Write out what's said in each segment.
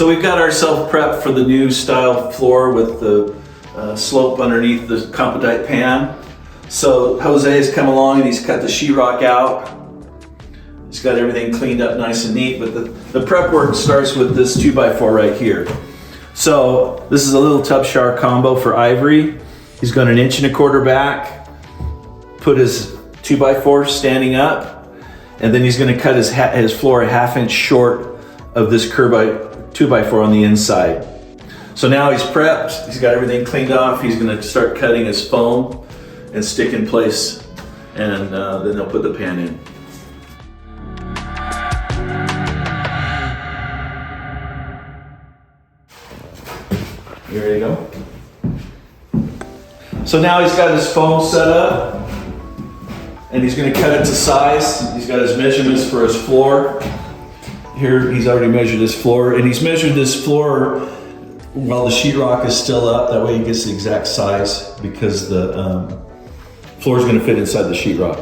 So we've got ourselves prepped for the new style floor with the slope underneath the compodite pan. So Jose has come along and he's cut the sheetrock out. He's got everything cleaned up nice and neat, but the prep work starts with this 2x4 right here. So this is a little tub shower combo for Ivory. He's got 1.25 inches back, put his 2x4 standing up, and then he's gonna cut his floor a 1/2 inch short of this curb 2x4 on the inside. So now he's prepped, he's got everything cleaned off, he's gonna start cutting his foam and stick in place, and then they'll put the pan in. You ready to go? So now he's got his foam set up, and he's gonna cut it to size. He's got his measurements for his floor. Here, he's already measured his floor, and he's measured this floor while the sheetrock is still up. That way he gets the exact size, because the floor is gonna fit inside the sheetrock.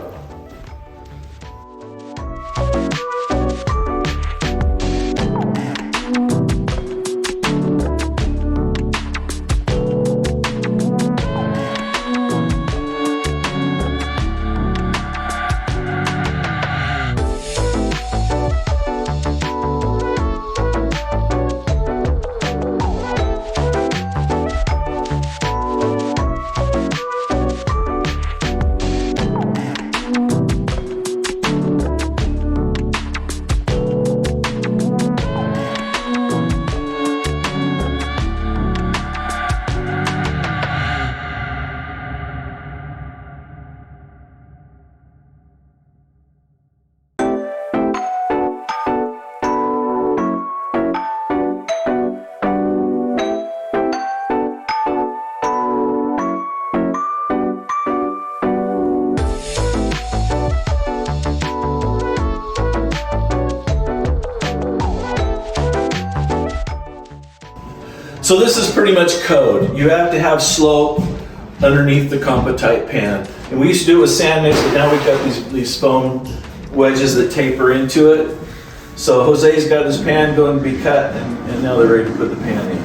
So this is pretty much code. You have to have slope underneath the compodite pan. And we used to do it with sand mix, but now we've got these foam wedges that taper into it. So Jose's got his pan going to be cut, and now they're ready to put the pan in.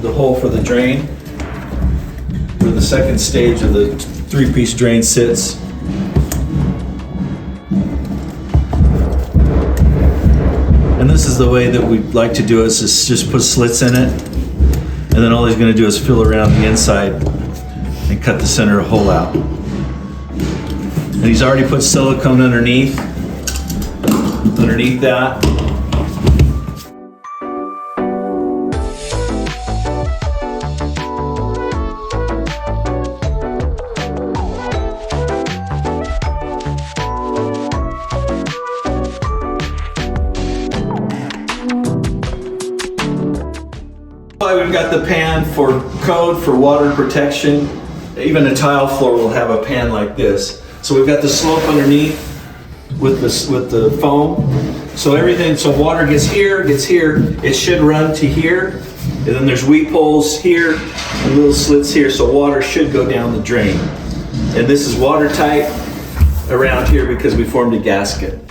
The hole for the drain, where the second stage of the 3-piece drain sits. And this is the way that we like to do it, is just put slits in it, and then all he's going to do is fill around the inside and cut the center hole out. And he's already put silicone underneath that. We've got the pan for code for water protection. Even a tile floor will have a pan like this. So we've got the slope underneath with the foam. So water gets here, it should run to here. And then there's weep holes here and little slits here, so water should go down the drain. And this is watertight around here because we formed a gasket.